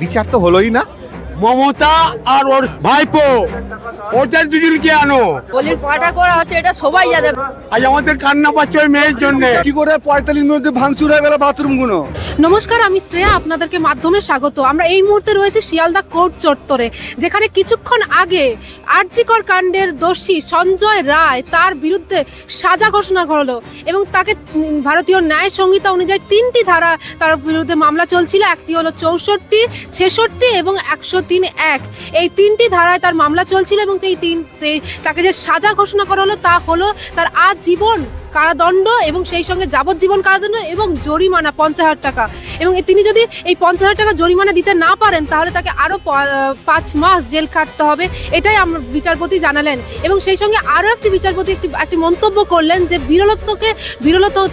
বিচার তো হলোই না। মমতা আর ওর ভাইপো ওদের দুজনকে আনো, বলির পাটা করা হচ্ছে, এটা সবাই জানে। আজ আমাদের কান্না পাচ্ছে ওই মেয়ের জন্য। কি করে 45 মিনিটে ভাঙচুর হয়ে গেল বাথরুমগুলো। নমস্কার, আমি শ্রেয়া, আপনাদেরকে মাধ্যমে স্বাগত। আমরা এই মুহূর্তে রয়েছে শিয়ালদা কোর্ট চত্বরে, যেখানে কিছুক্ষণ আগে আরজিকর কাণ্ডের দোষী সঞ্জয় রায়, তার বিরুদ্ধে সাজা ঘোষণা করলো এবং তাকে ভারতীয় ন্যায় সংহিতা অনুযায়ী 3টি ধারা তার বিরুদ্ধে মামলা চলছিল। একটি হলো 64, 66 এবং 103(1). এই 3টি ধারায় তার মামলা চলছিল এবং তাকে যে সাজা ঘোষণা করা হলো তা হলো তার আজীবন কারাদণ্ড এবং সেই সঙ্গে যাবজ্জীবন কারাদণ্ড এবং জরিমানা 50,000 টাকা। এবং তিনি যদি এই 50,000 টাকা জরিমানা দিতে না পারেন তাহলে তাকে আরও 5 মাস জেল খাটতে হবে, এটাই আমরা বিচারপতি জানালেন। এবং সেই সঙ্গে আরও একটি বিচারপতি একটি মন্তব্য করলেন যে বিরলত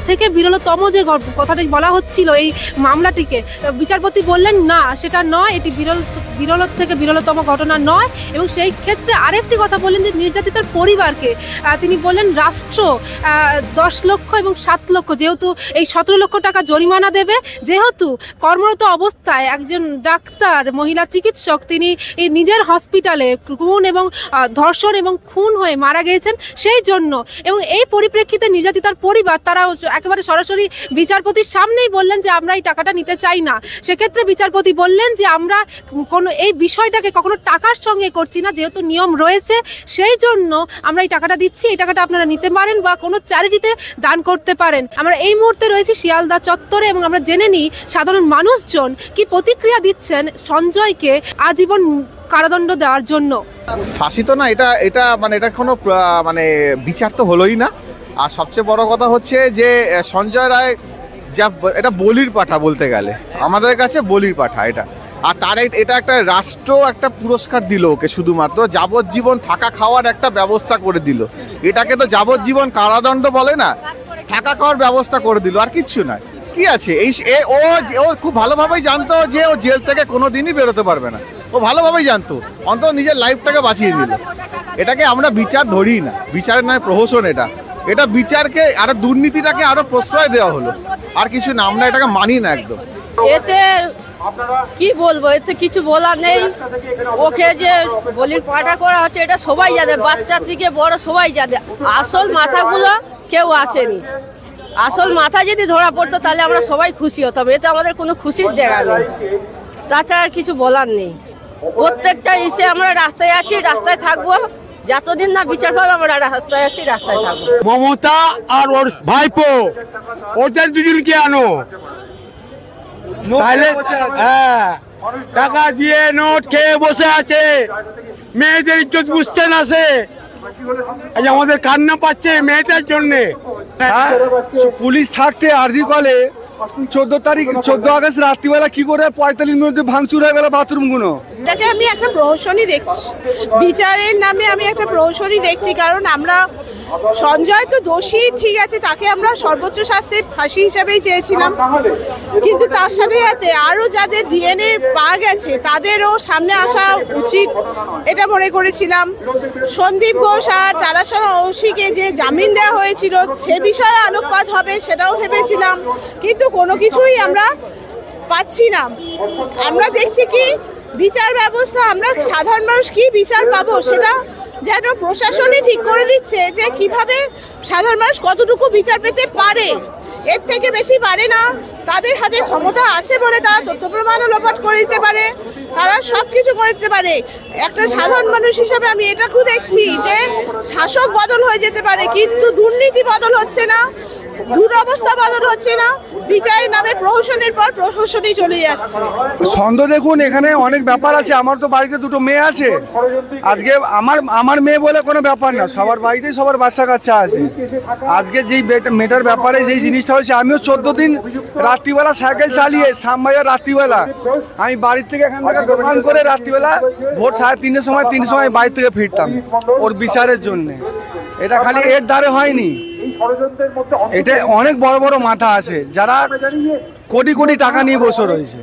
থেকে বিরলতম যে কথাটি বলা হচ্ছিল এই মামলাটিকে, বিচারপতি বললেন না, সেটা নয়, এটি বিরল থেকে বিরলতম ঘটনা নয়। এবং সেই ক্ষেত্রে আরেকটি কথা বললেন যে নির্যাতিতার পরিবারকে তিনি বললেন রাষ্ট্র 10 লক্ষ এবং 7 লক্ষ, যেহেতু এই 17 লক্ষ টাকা জরিমানা দেবে, যেহেতু কর্মরত অবস্থায় একজন ডাক্তার, মহিলা চিকিৎসক, তিনি এই নিজের হসপিটালে খুন এবং ধর্ষণ এবং খুন হয়ে মারা গিয়েছেন, সেই জন্য। এবং এই পরিপ্রেক্ষিতে নির্যাতিতার পরিবার তারা একেবারে সরাসরি বিচারপতির সামনেই বললেন যে আমরা এই টাকাটা নিতে চাই না। সেক্ষেত্রে বিচারপতি বললেন যে আমরা কোনো এই বিষয়টাকে কখনো টাকার সঙ্গে করছি না, যেহেতু নিয়ম রয়েছে সেই জন্য আমরা এই টাকাটা দিচ্ছি, এই টাকাটা আপনারা নিতে পারেন বা কোনো চ্যারিটিতে দান করতে পারেন। আমরা এই মুহূর্তে রয়েছি শিয়ালদা চত্বরে এবং আমরা জেনে নিই সাধারণ মানুষজন কি প্রতিক্রিয়া দিচ্ছেন সঞ্জয়কে আজীবন কারাদণ্ড দেওয়ার জন্য। ফাঁসি তো না, এটা কোনো বিচার তো হলোই না। আর সবচেয়ে বড় কথা হচ্ছে যে সঞ্জয় রায় যা এটা বলির পাঠা, বলতে গেলে আমাদের কাছে বলির পাঠা এটা। আর তার এটা একটা রাষ্ট্র একটা পুরস্কার দিল ওকে, শুধুমাত্র যাবজ্জীবন থাকা খাওয়ার একটা ব্যবস্থা করে দিল। এটাকে তো যাবজ্জীবন কারাদণ্ড বলে না, থাকা খাওয়ার ব্যবস্থা করে দিল, আর কিচ্ছু নয়। কি আছে ও খুব ভালোভাবেই জানতো যে ও জেল থেকে কোনোদিনই বেরোতে পারবে না, ও ভালোভাবেই জানতো, অন্তত নিজের লাইফটাকে বাঁচিয়ে দিল। এটাকে আমরা বিচার ধরি না, বিচারের নয় প্রহসন এটা বিচারকে আরো দুর্নীতিটাকে আরো প্রশ্রয় দেওয়া হলো, আর কিছু না। আমরা এটাকে মানি না একদম। এতে কি বলবো, এতে কিছু বলার নেই। ওকে যে বলির পাটা করা হচ্ছে, এটা সবাই জানে, বাচ্চা থেকে বড় সবাই জানে। আসল মাথাগুলো কেউ আসেনি। আসল মাথা যদি ধরা পড়তো তাহলে আমরা সবাই খুশি হতাম। এতে আমাদের কোনো খুশির জায়গা নেই, তাছাড়া আর কিছু বলার নেই। প্রত্যেকটা এসে আমরা রাস্তায় আছি, রাস্তায় থাকবো, যতদিন না বিচার পাবে আমরা রাস্তায় আছি, রাস্তায় থাকবো। মমতা আর ওর ভাইপো ওদের দুজনকে আনো, হ্যাঁ, টাকা দিয়ে নোট খেয়ে বসে আছে, মেয়েদের ইজ্জত বুঝছে না সে। আজ আমাদের কান্না পাচ্ছে মেয়েটার জন্যে। পুলিশ থাকতে আরজি কলে 14 আগস্ট রাত্রিবেলা কি করে 45 মিনিটে ভাঙচুর হয়ে গেল বাথরুমগুলো। এটাকে আমি একটা প্রহসনই দেখছি, বিচারের নামে আমি একটা প্রহসনই দেখছি। কারণ আমরা সঞ্জয় তো দোষী, ঠিক আছে, তাকে আমরা সর্বোচ্চ শাস্তি ফাঁসি হিসাবেই চেয়েছিলাম, কিন্তু তার সাথে সাথে আরও যাদের ডিএনএ পাওয়া গেছে তাদেরও সামনে আসা উচিত এটা মনে করেছিলাম। সন্দীপ ঘোষ আর তারাশোনা ঐশীকে যে জামিন দেওয়া হয়েছিল সে বিষয়ে আলোকপাত হবে সেটাও ভেবেছিলাম, কিন্তু কোনো কিছুই আমরা পাচ্ছি না। আমরা দেখছি কি বিচার ব্যবস্থা, আমরা সাধারণ মানুষ কি বিচার পাবো সেটা যেন প্রশাসনই ঠিক করে দিচ্ছে যে কিভাবে সাধারণ মানুষ কতটুকু বিচার পেতে পারে, এর থেকে বেশি পারে না। তাদের হাতে ক্ষমতা আছে বলে তারা তথ্য প্রমাণও লোপাট করে দিতে পারে, তারা সব কিছু করে দিতে পারে। একটা সাধারণ মানুষ হিসাবে আমি এটাকেও দেখছি যে শাসক বদল হয়ে যেতে পারে, কিন্তু দুর্নীতি বদল হচ্ছে না, দুরবস্থা বদল হচ্ছে না। বিচারের নামে প্রহসনের পর প্রহসনই চলে যাচ্ছে। সন্দেহ দেখুন, এখানে অনেক ব্যাপার আছে। আমার তো বাড়িতে 2 মেয়ে আছে। আজকে আমার মেয়ে বলে কোনো ব্যাপার না, সবার বাড়িতেই সবার বাচ্চা কাচ্চা আছে। আজকে যেই মেয়েটার ব্যাপারে যেই জিনিসটা হয়েছে, আমিও 14 দিন রাত্রিবেলা সাইকেল চালিয়ে শ্যামবাজার রাত্রিবেলা আমি বাড়ির থেকে এখান থেকে দোকান করে রাত্রিবেলা ভোর 3:30 সময় বাড়ি থেকে ফিরতাম ওর বিচারের জন্য। এটা খালি এর দ্বারে হয়নি, এটা অনেক বড় বড় মাথা আছে যারা কোটি কোটি টাকা নিয়ে বসে রয়েছে।